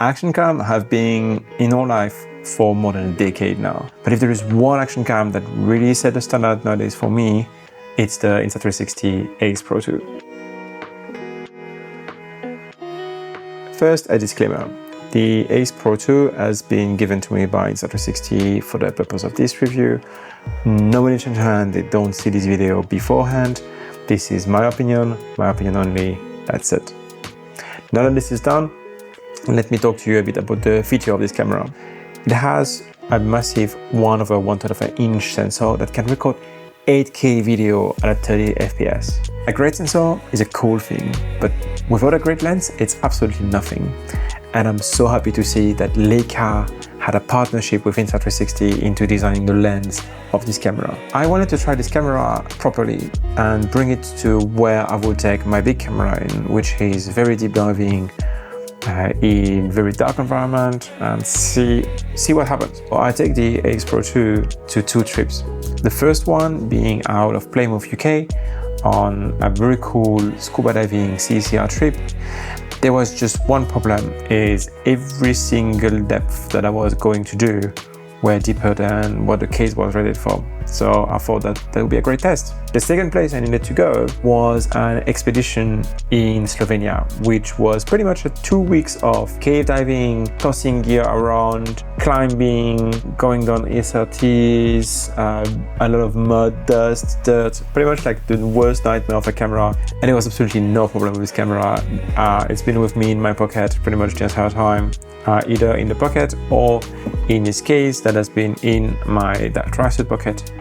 Action cam have been in our life for more than a decade now. But if there is one action cam that really set the standard nowadays for me, it's the Insta360 Ace Pro 2. First, a disclaimer. The Ace Pro 2 has been given to me by Insta360 for the purpose of this review. Nobody changed hand, they don't see this video beforehand. This is my opinion only, that's it. Now that this is done, let me talk to you a bit about the feature of this camera. It has a massive 1/1/3 sensor that can record 8K video at 30 FPS. A great sensor is a cool thing, but without a great lens, it's absolutely nothing. And I'm so happy to see that Leica had a partnership with Insta360 into designing the lens of this camera. I wanted to try this camera properly and bring it to where I would take my big camera in, which is very deep diving, in very dark environment, and see what happens. Well, I take the Ace Pro 2 to 2 trips. The first one being out of Plymouth, UK, on a very cool scuba diving CCR trip. There was just one problem, is every single depth that I was going to do were deeper than what the case was rated for. So I thought that would be a great test. The second place I needed to go was an expedition in Slovenia, which was pretty much 2 weeks of cave diving, tossing gear around, climbing, going down SRTs, a lot of mud, dust, dirt, pretty much like the worst nightmare of a camera. And there was absolutely no problem with this camera. It's been with me in my pocket pretty much the entire time, either in the pocket or in this case that has been in my dry suit pocket,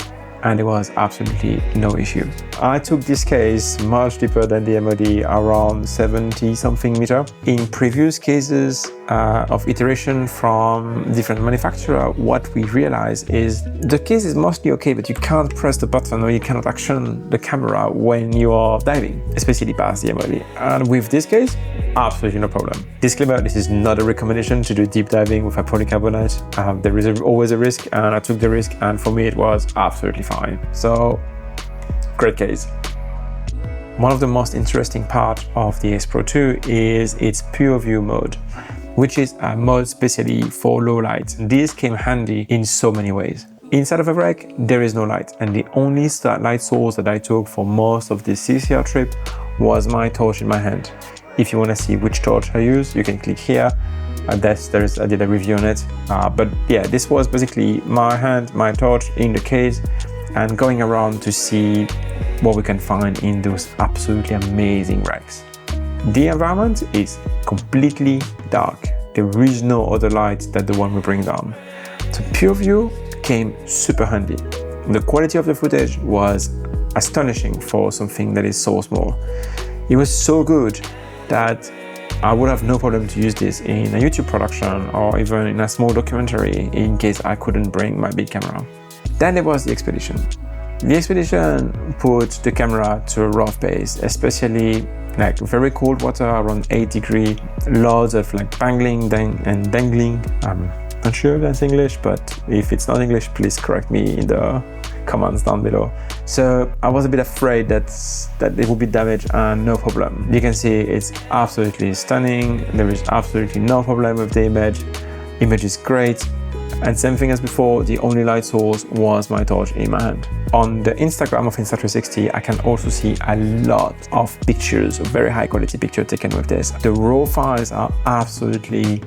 and there was absolutely no issue. I took this case much deeper than the MOD, around 70 something meter. In previous cases of iteration from different manufacturer, what we realized is the case is mostly okay, but you can't press the button or you cannot action the camera when you are diving, especially past the MOD. And with this case, absolutely no problem. Disclaimer, this is not a recommendation to do deep diving with a polycarbonate. There is always a risk, and I took the risk, and for me it was absolutely fine. So, great case. One of the most interesting parts of the Ace Pro 2 is its pure view mode, which is a mode specially for low light. This came handy in so many ways. Inside of a wreck, there is no light, and the only light source that I took for most of this CCR trip was my torch in my hand. If you want to see which torch I use, you can click here. I did a review on it. But yeah, this was basically my hand, my torch in the case, and going around to see what we can find in those absolutely amazing wrecks. The environment is completely dark. There is no other light than the one we bring down. So pure view came super handy. The quality of the footage was astonishing for something that is so small. It was so good that I would have no problem to use this in a YouTube production or even in a small documentary in case I couldn't bring my big camera. Then there was the expedition. The expedition put the camera to a rough pace, especially like very cold water around 8 degrees, loads of like bangling and dangling. I'm not sure if that's English, but if it's not English, please correct me in the comments down below. So I was a bit afraid that it would be damaged, and no problem. You can see it's absolutely stunning. There is absolutely no problem with the image. Image is great. And same thing as before, the only light source was my torch in my hand. On the Instagram of Insta360, I can also see a lot of pictures, very high quality pictures taken with this. The raw files are absolutely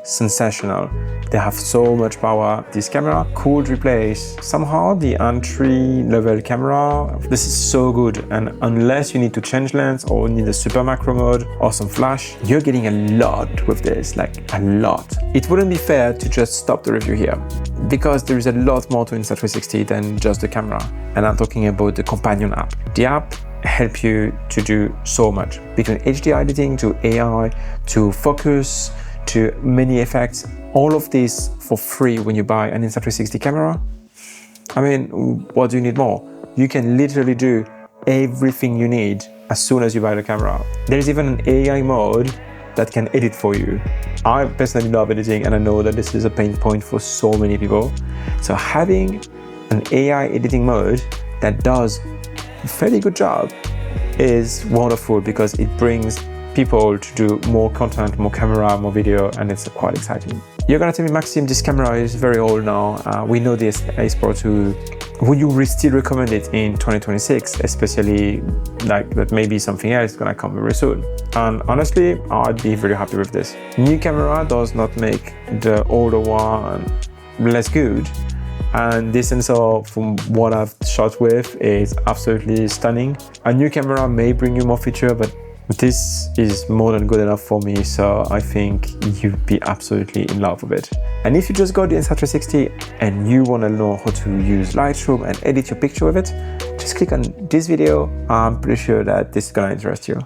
sensational. They have so much power. This camera could replace somehow the entry-level camera. This is so good, and unless you need to change lens or need a super macro mode or some flash, you're getting a lot with this, like a lot. It wouldn't be fair to just stop the review here, because there is a lot more to Insta360 than just the camera, and I'm talking about the companion app. The app helps you to do so much, between HDR editing to AI to focus to many effects, all of this for free when you buy an Insta360 camera. I mean, what do you need more? You can literally do everything you need as soon as you buy the camera. There's even an AI mode that can edit for you. I personally love editing, and I know that this is a pain point for so many people. So having an AI editing mode that does a fairly good job is wonderful, because it brings people to do more content, more camera, more video, and it's quite exciting. You're gonna tell me, Maxime, this camera is very old now. We know this Ace Pro 2. Would you still recommend it in 2026, especially like that maybe something else is gonna come very soon? And honestly, I'd be very happy with this. New camera does not make the older one less good. And this sensor, from what I've shot with, is absolutely stunning. A new camera may bring you more feature, but this is more than good enough for me, so I think you'd be absolutely in love with it. And if you just got the Insta360 and you want to know how to use Lightroom and edit your picture with it, just click on this video. I'm pretty sure that this is gonna interest you.